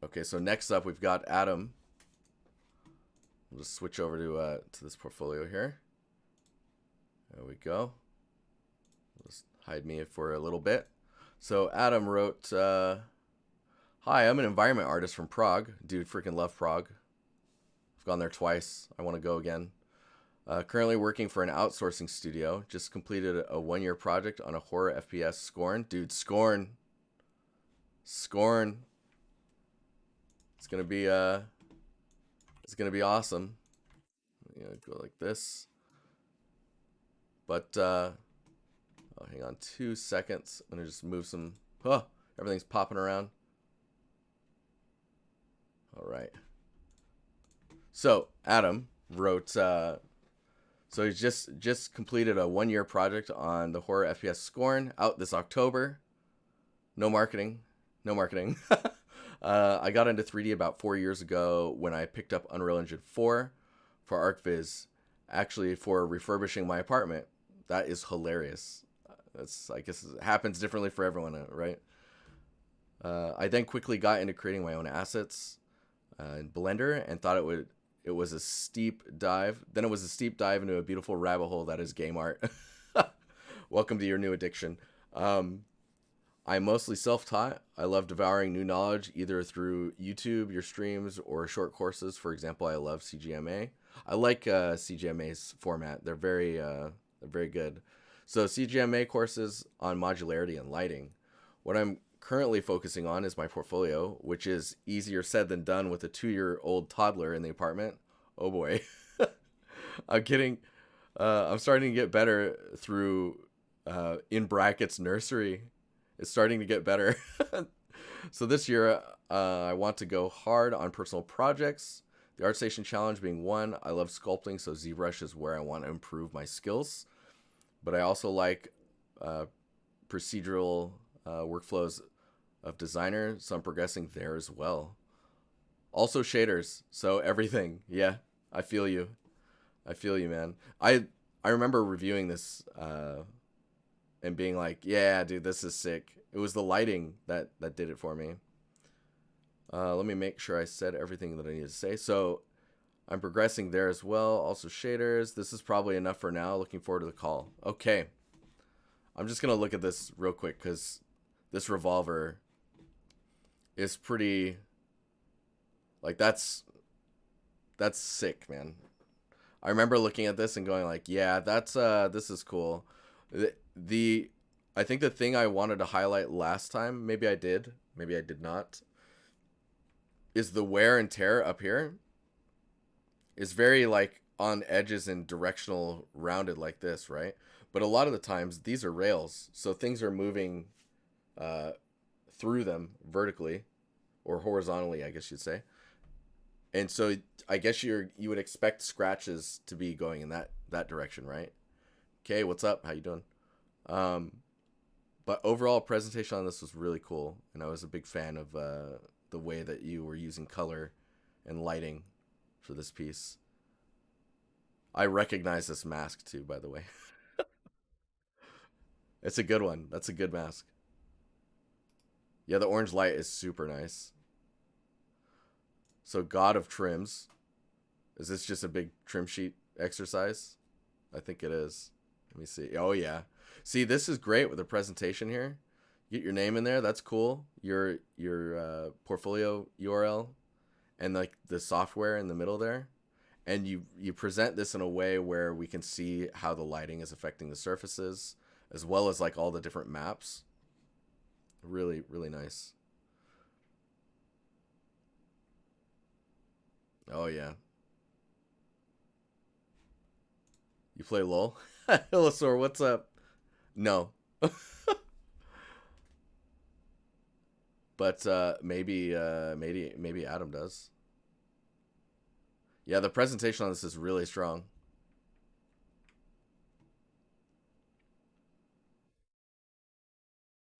Okay, so next up we've got Adam. We'll just switch over to this portfolio here. There we go. Just hide me for a little bit. So Adam wrote, "Hi, I'm an environment artist from Prague. Dude, freaking love Prague. I've gone there twice. I want to go again. Currently working for an outsourcing studio. Just completed a 1 year project on a horror FPS. Scorn, dude. Scorn. It's gonna be awesome. Go like this. But oh, hang on 2 seconds. I'm gonna just move some. Oh, everything's popping around. All right. So Adam wrote. So he's just completed a 1 year project on the horror FPS Scorn, out this October. No marketing. No marketing. I got into 3D about 4 years ago when I picked up Unreal Engine 4 for ArcViz, actually for refurbishing my apartment. That is hilarious. I guess it happens differently for everyone, right? I then quickly got into creating my own assets in Blender and thought it was a steep dive. Then it was a steep dive into a beautiful rabbit hole that is game art. Welcome to your new addiction. I'm mostly self-taught. I love devouring new knowledge either through YouTube, your streams, or short courses. For example, I love CGMA. I like CGMA's format. They're very good. So CGMA courses on modularity and lighting. What I'm currently focusing on is my portfolio, which is easier said than done with a 2-year-old toddler in the apartment. Oh boy. I'm kidding. I'm starting to get better through in brackets nursery. It's starting to get better. So this year, I want to go hard on personal projects. The ArtStation Challenge being one. I love sculpting, so ZBrush is where I want to improve my skills. But I also like procedural workflows of Designer, so I'm progressing there as well. Also shaders, so everything. Yeah, I feel you. I feel you, man. I remember reviewing this and being like, yeah, dude, this is sick. It was the lighting that did it for me. Let me make sure I said everything that I need to say. So I'm progressing there as well. Also shaders. This is probably enough for now. Looking forward to the call. Okay. I'm just going to look at this real quick because this revolver is pretty, like, that's sick, man. I remember looking at this and going like, yeah, this is cool. The I think the thing I wanted to highlight last time, maybe I did not, is the wear and tear up here is very like on edges and directional rounded like this, right? But a lot of the times these are rails, so things are moving uh, through them vertically or horizontally, I guess you'd say. And so I guess you would expect scratches to be going in that direction, right? Okay, what's up? How you doing? Um, but overall presentation on this was really cool, and I was a big fan of the way that you were using color and lighting for this piece. I recognize this mask too, by the way. It's a good one. That's a good mask. Yeah, the orange light is super nice. So God of Trims. Is this just a big trim sheet exercise? I think it is. Let me see. Oh yeah. See, this is great with the presentation here. Get your name in there. That's cool. Your portfolio URL and like the software in the middle there. And you present this in a way where we can see how the lighting is affecting the surfaces as well as like all the different maps. Really, really nice. Oh yeah. You play LOL? Illusaur, what's up? No. But maybe Adam does. Yeah, the presentation on this is really strong.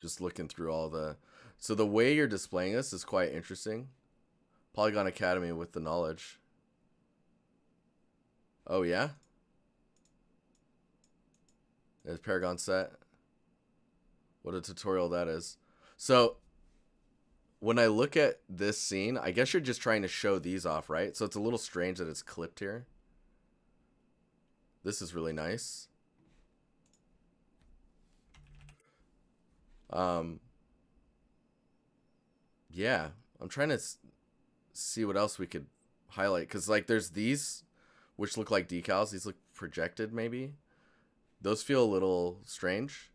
Just looking through all the, so the way you're displaying this is quite interesting. Polygon Academy with the knowledge. Oh yeah, there's Paragon set. What a tutorial that is. So when I look at this scene, I guess you're just trying to show these off, right? So it's a little strange that it's clipped here. This is really nice. Um, yeah, I'm trying to see what else we could highlight, because like there's these which look like decals. These look projected, maybe. Those feel a little strange,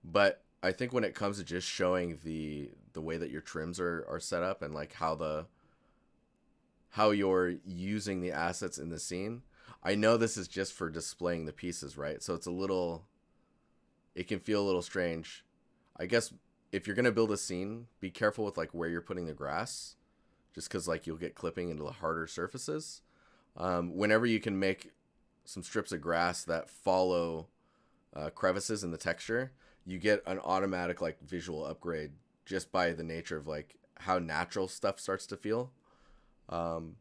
but I think when it comes to just showing the way that your trims are set up, and like how you're using the assets in the scene. I know this is just for displaying the pieces, right? So it's a little, it can feel a little strange. I guess if you're gonna build a scene, be careful with like where you're putting the grass, just because like you'll get clipping into the harder surfaces. Whenever you can make some strips of grass that follow crevices in the texture, you get an automatic like visual upgrade just by the nature of like how natural stuff starts to feel. Um,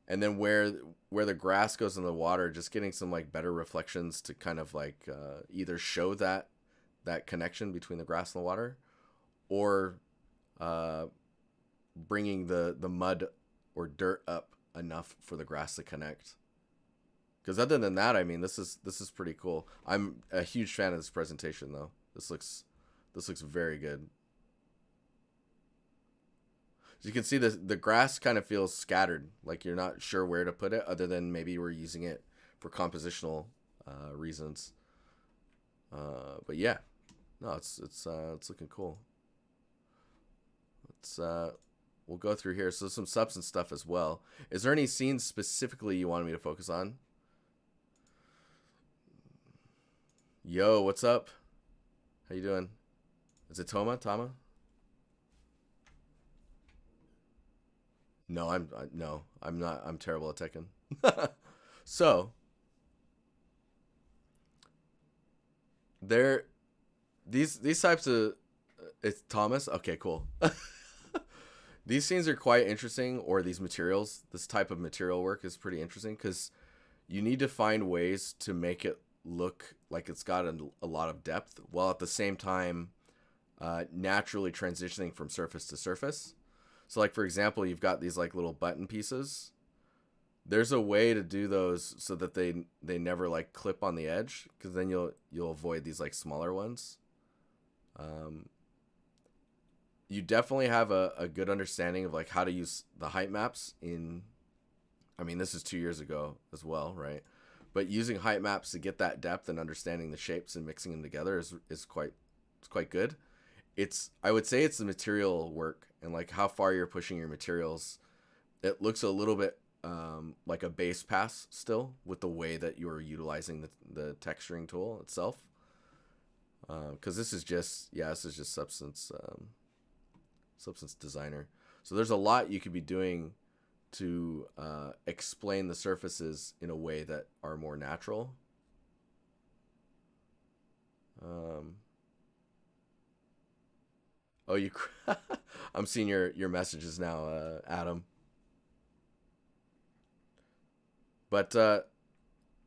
and then where the grass goes in the water, just getting some like better reflections to kind of like either show that connection between the grass and the water, or uh, bringing the mud or dirt up enough for the grass to connect. Because other than that, I mean, this is pretty cool. I'm a huge fan of this presentation, though. This looks very good. As you can see, the grass kind of feels scattered, like you're not sure where to put it, other than maybe we're using it for compositional reasons. But yeah, no, it's looking cool. Let's we'll go through here. So some substance stuff as well. Is there any scenes specifically you wanted me to focus on? Yo, what's up? How you doing? Is it Tama? No, I'm not. I'm terrible at Tekken. So there, these types of it's Thomas. Okay, cool. These scenes are quite interesting, or these materials. This type of material work is pretty interesting because you need to find ways to make it look like it's got a lot of depth, while at the same time naturally transitioning from surface to surface. So like for example, you've got these like little button pieces. There's a way to do those so that they never like clip on the edge, because then you'll avoid these like smaller ones. You definitely have a good understanding of like how to use the height maps in, I mean, this is 2 years ago as well, right? But using height maps to get that depth and understanding the shapes and mixing them together is quite good. I would say it's the material work and like how far you're pushing your materials. It looks a little bit like a base pass still with the way that you're utilizing the texturing tool itself. Because this is just substance designer. So there's a lot you could be doing to explain the surfaces in a way that are more natural. Oh, I'm seeing your messages now, Adam. But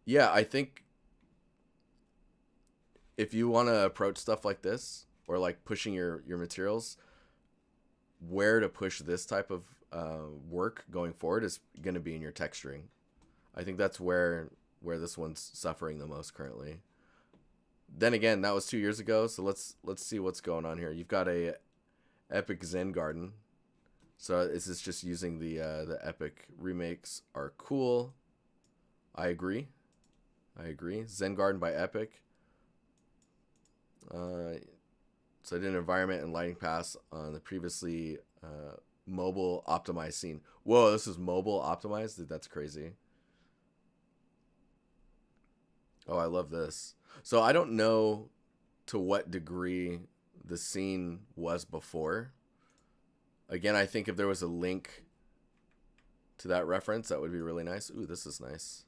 yeah, I think if you want to approach stuff like this, or like pushing your materials, where to push this type of work going forward is going to be in your texturing. I think that's where this one's suffering the most currently. Then again, that was 2 years ago, so let's see what's going on here. You've got a Epic Zen Garden. So is this just using the Epic remakes are cool. I agree. Zen Garden by Epic. So I did an environment and lighting pass on the previously mobile optimized scene. Whoa, this is mobile optimized? Dude, that's crazy. Oh, I love this. So I don't know to what degree the scene was before. Again, I think if there was a link to that reference, that would be really nice. Ooh, this is nice.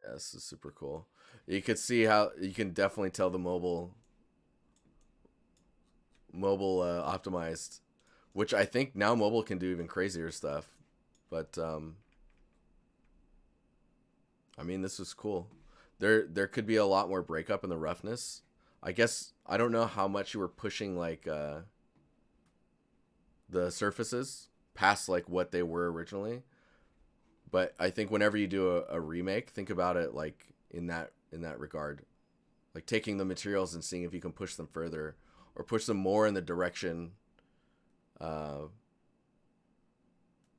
Yeah, this is super cool. You could see how you can definitely tell the mobile optimized, which I think now mobile can do even crazier stuff. But I mean, this is cool. There could be a lot more breakup in the roughness. I guess I don't know how much you were pushing like the surfaces past like what they were originally, but I think whenever you do a remake, think about it like in that regard, like taking the materials and seeing if you can push them further or push them more in the direction uh,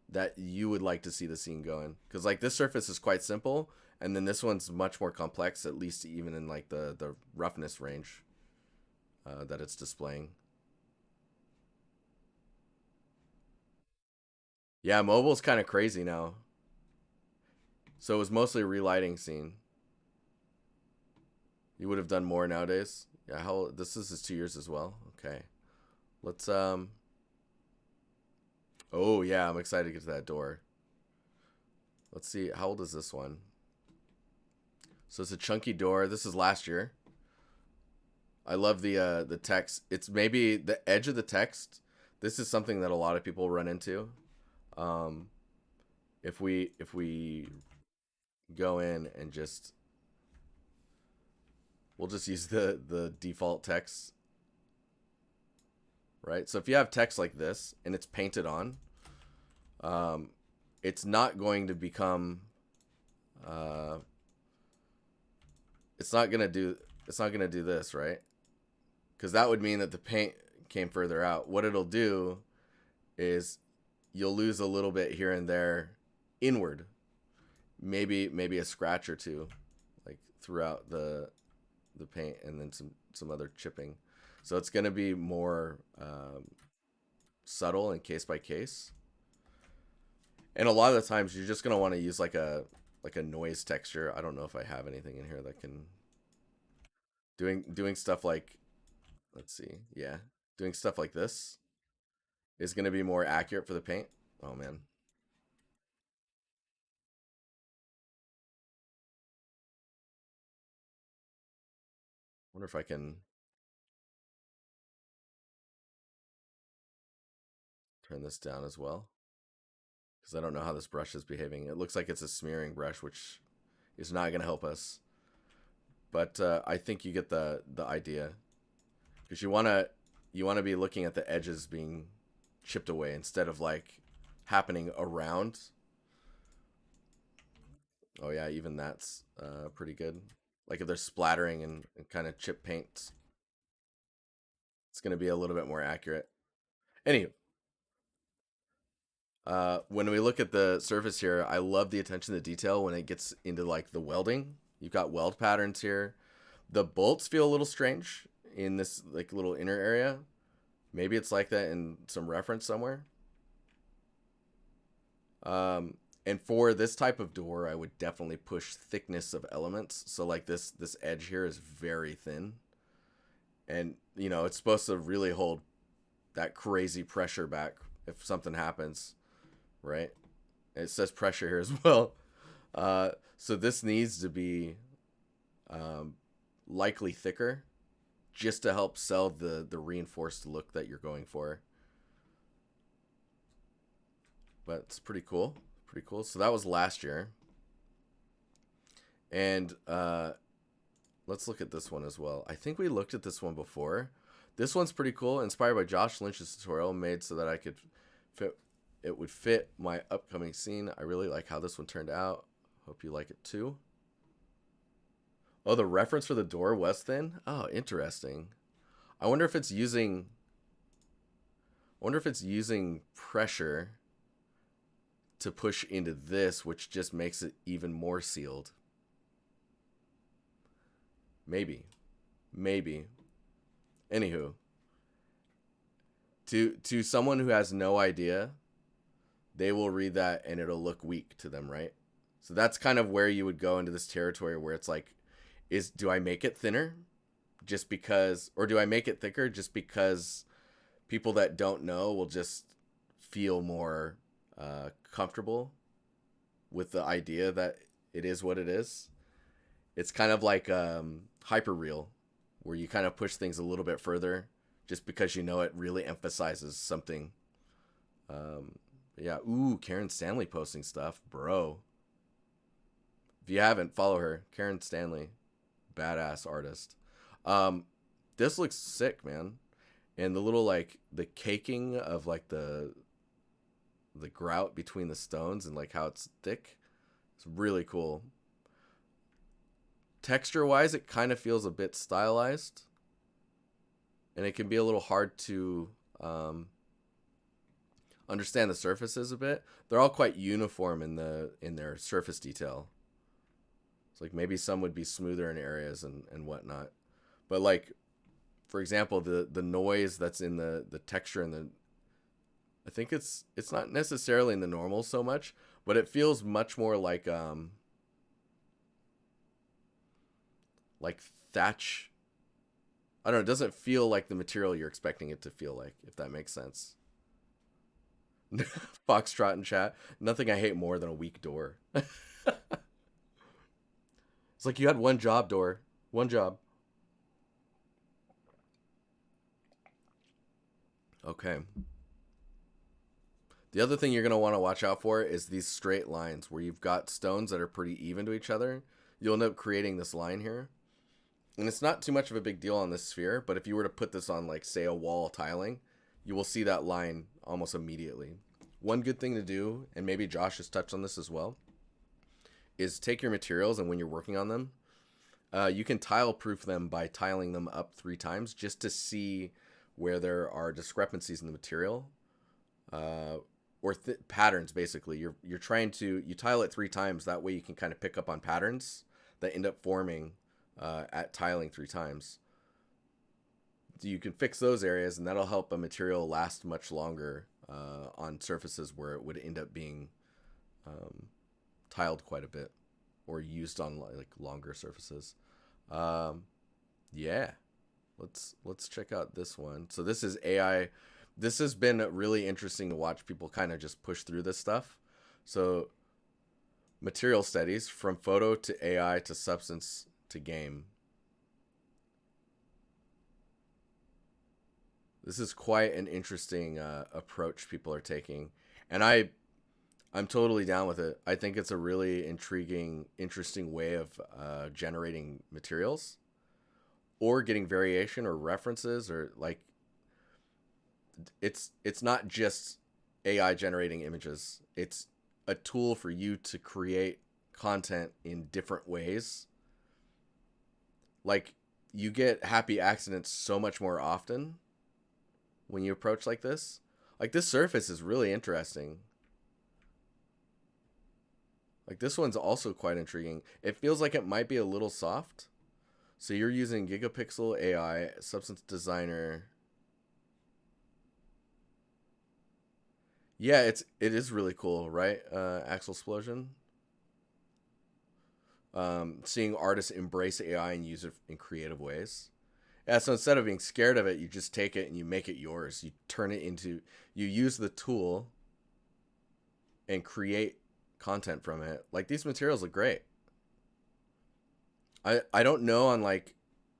that you would like to see the scene going. Because like this surface is quite simple, and then this one's much more complex, at least even in like the roughness range that it's displaying. Yeah, mobile's kind of crazy now. So it was mostly a relighting scene. You would have done more nowadays. Yeah, how this is 2 years as well. Okay, let's Oh yeah, I'm excited to get to that door. Let's see, how old is this one? So it's a chunky door. This is last year. I love the text. It's maybe the edge of the text. This is something that a lot of people run into. Um, if we go in and just we'll just use the default text, right? So if you have text like this and it's painted on, um, it's not going to become uh, it's not gonna do it's not gonna do this, right? Because that would mean that the paint came further out. What it'll do is you'll lose a little bit here and there inward, maybe a scratch or two, like throughout the paint, and then some other chipping. So it's gonna be more subtle and case by case. And a lot of the times you're just gonna want to use like a noise texture. I don't know if I have anything in here that can doing stuff like, let's see, yeah, doing stuff like this is gonna be more accurate for the paint. Oh man, wonder if I can turn this down as well, because I don't know how this brush is behaving. It looks like it's a smearing brush, which is not gonna help us. But I think you get the idea, because you wanna be looking at the edges being chipped away instead of like happening around. Oh yeah, even that's pretty good. Like if they're splattering and kind of chip paint, it's gonna be a little bit more accurate. Anyway, when we look at the surface here, I love the attention to detail when it gets into like the welding. You've got weld patterns here. The bolts feel a little strange in this like little inner area. Maybe it's like that in some reference somewhere. Um, and for this type of door, I would definitely push thickness of elements. So like this edge here is very thin, and it's supposed to really hold that crazy pressure back if something happens, right? It says pressure here as well. So this needs to be um, likely thicker just to help sell the reinforced look that you're going for. But it's pretty cool. Pretty cool. So that was last year. And let's look at this one as well. I think we looked at this one before. This one's pretty cool. Inspired by Josh Lynch's tutorial, made so that I could fit. It would fit my upcoming scene. I really like how this one turned out. Hope you like it too. Oh, the reference for the door was thin? Oh, interesting. I wonder if it's using pressure to push into this, which just makes it even more sealed. Maybe. Maybe. Anywho, to someone who has no idea, they will read that and it'll look weak to them, right? So that's kind of where you would go into this territory where it's like, do I make it thinner just because, or do I make it thicker just because people that don't know will just feel more comfortable with the idea that it is what it is? It's kind of like hyperreal, where you kind of push things a little bit further just because it really emphasizes something. Yeah, ooh, Karen Stanley posting stuff, bro. If you haven't, follow her, Karen Stanley, badass artist. Um, This looks sick, man. And the little like the caking of like the grout between the stones and like how it's thick. It's really cool. Texture wise, it kind of feels a bit stylized, and it can be a little hard to understand the surfaces a bit. They're all quite uniform in their surface detail. It's like maybe some would be smoother in areas and whatnot, but like for example, the noise that's in the texture and the I think it's not necessarily in the normal so much, but it feels much more like thatch. I don't know. It doesn't feel like the material you're expecting it to feel like, if that makes sense. Foxtrot in chat. Nothing I hate more than a weak door. It's like you had one job, door. One job. Okay. The other thing you're going to want to watch out for is these straight lines where you've got stones that are pretty even to each other. You'll end up creating this line here. And it's not too much of a big deal on this sphere, but if you were to put this on, like, say, a wall tiling, you will see that line almost immediately. One good thing to do, and maybe Josh has touched on this as well, is take your materials, and when you're working on them, you can tile proof them by tiling them up 3 times just to see where there are discrepancies in the material. Or patterns, basically. You're trying to, you tile it 3 times, that way you can kind of pick up on patterns that end up forming at tiling 3 times. You can fix those areas, and that'll help a material last much longer on surfaces where it would end up being tiled quite a bit or used on like longer surfaces. Yeah, let's check out this one. So this is AI. This has been really interesting to watch people kind of just push through this stuff. So material studies, from photo to AI to substance to game. This is quite an interesting approach people are taking, and I'm totally down with it. I think it's a really intriguing, interesting way of generating materials or getting variation or references, or like it's not just AI generating images. It's a tool for you to create content in different ways. Like, you get happy accidents so much more often when you approach like this. Like, this surface is really interesting. Like, this one's also quite intriguing. It feels like it might be a little soft. So you're using Gigapixel AI, Substance Designer. Yeah, it is really cool, right? Axel Explosion. Seeing artists embrace AI and use it in creative ways. Yeah, so instead of being scared of it, you just take it and you make it yours. You turn it into, you use the tool and create content from it. Like, these materials look great. I don't know on like,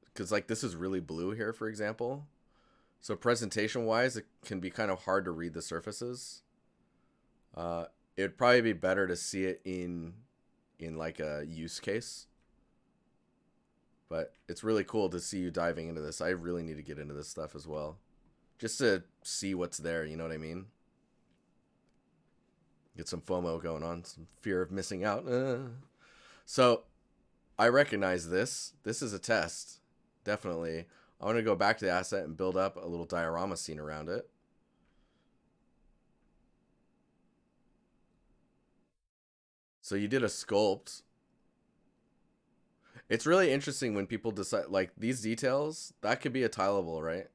because like this is really blue here, for example. So presentation wise, it can be kind of hard to read the surfaces. It'd probably be better to see it in like a use case. But it's really cool to see you diving into this. I really need to get into this stuff as well, just to see what's there. You know what I mean? Get some FOMO going on, some fear of missing out. So I recognize this. This is a test, definitely. I want to go back to the asset and build up a little diorama scene around it. So you did a sculpt. It's really interesting when people decide, like, these details, that could be a tileable, right?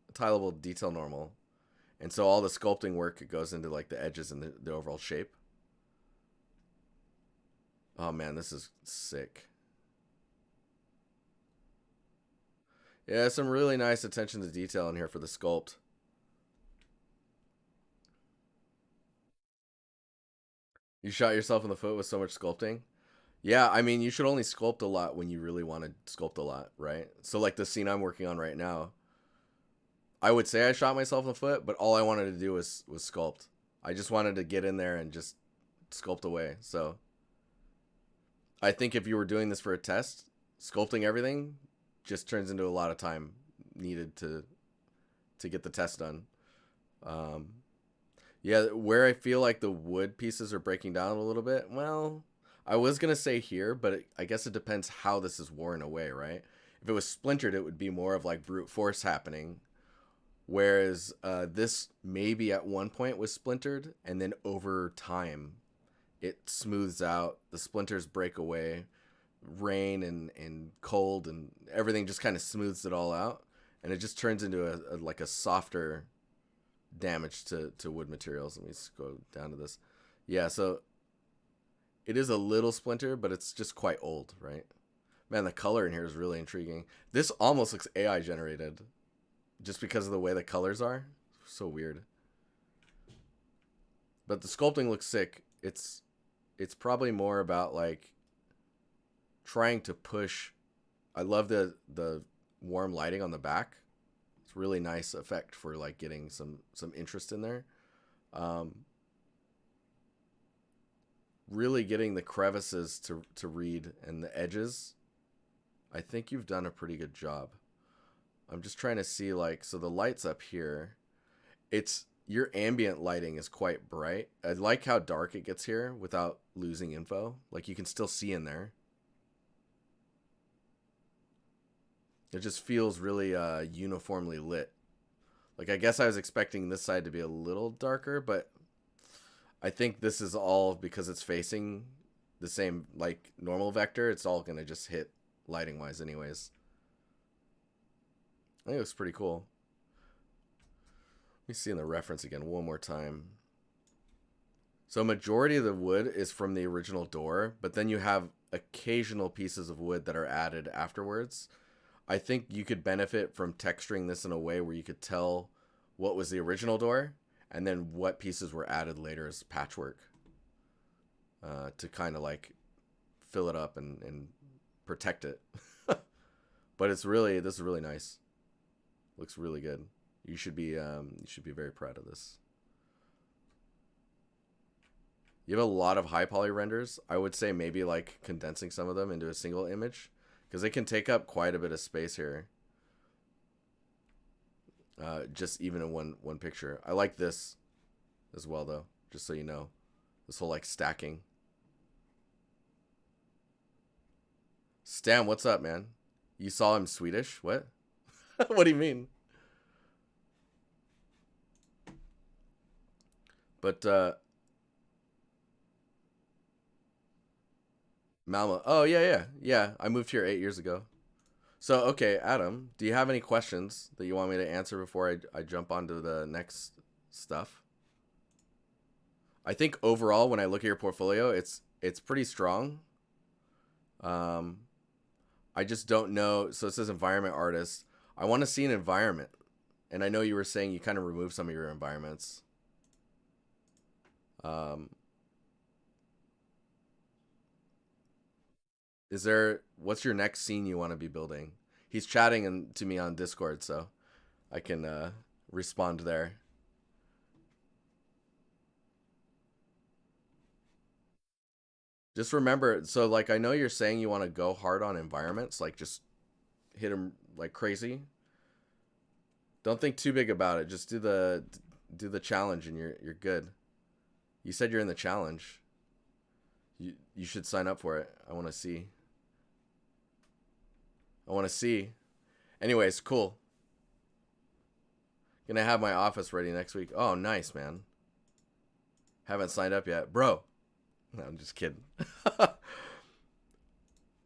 A tileable detail normal. And so all the sculpting work goes into like the edges and the overall shape. Oh man, this is sick. Yeah, some really nice attention to detail in here for the sculpt. You shot yourself in the foot with so much sculpting. Yeah, I mean, you should only sculpt a lot when you really want to sculpt a lot, right? So like the scene I'm working on right now, I would say I shot myself in the foot, but all I wanted to do was sculpt. I just wanted to get in there and just sculpt away. So I think if you were doing this for a test, sculpting everything just turns into a lot of time. needed to get the test done. Um, yeah, where I feel like the wood pieces are breaking down a little bit. Well, I was gonna say here, but I guess it depends how this is worn away, right? If it was splintered, it would be more of like brute force happening. Whereas this maybe at one point was splintered, and then over time it smooths out. The splinters break away, rain and cold and everything just kind of smooths it all out, and it just turns into a like a softer damage to wood materials. Let me just go down to this. Yeah, so it is a little splinter, but it's just quite old, right? Man, the color in here is really intriguing. This almost looks AI generated just because of the way the colors are. So weird. But the sculpting looks sick. It's probably more about like trying to push. I love the warm lighting on the back. It's really nice effect for like getting some interest in there. Um, really getting the crevices to read and the edges. I think you've done a pretty good job. I'm just trying to see like, so the lights up here, it's your ambient lighting is quite bright. I like how dark it gets here without losing info. Like you can still see in there. It just feels really uniformly lit. Like I guess I was expecting this side to be a little darker, but I think this is all because it's facing the same like normal vector. It's all gonna just hit lighting wise anyways. I think it looks pretty cool. Let me see in the reference again one more time. So majority of the wood is from the original door, but then you have occasional pieces of wood that are added afterwards. I think you could benefit from texturing this in a way where you could tell what was the original door and then what pieces were added later as patchwork to kind of like fill it up and protect it. But it's really, this is really nice. Looks really good. You should be very proud of this. You have a lot of high poly renders. I would say maybe like condensing some of them into a single image because they can take up quite a bit of space here. Just even in one picture. I like this as well though, just so you know. This whole like stacking. Stan, what's up, man? You saw him Swedish? What? What do you mean? But Malmo. Oh yeah. I moved here 8 years ago. So okay, Adam, do you have any questions that you want me to answer before I jump onto the next stuff? I think overall, when I look at your portfolio, it's pretty strong. Um, I just don't know. So it says environment artist. I want to see an environment, and I know you were saying you kind of removed some of your environments. Um, what's your next scene you want to be building? He's chatting to me on Discord, so I can respond there. Just remember, so like I know you're saying you want to go hard on environments, like just hit them like crazy. Don't think too big about it. Just do the challenge and you're good. You said you're in the challenge. You should sign up for it. I want to see. I want to see. Anyways, cool. Gonna have my office ready next week. Oh, nice, man. Haven't signed up yet, bro. No, I'm just kidding.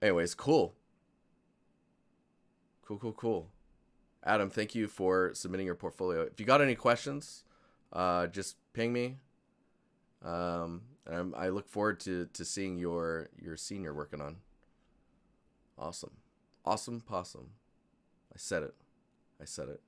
Anyways, cool. Cool. Adam, thank you for submitting your portfolio. If you got any questions, just ping me. And I look forward to seeing your scene you're working on. Awesome possum. I said it.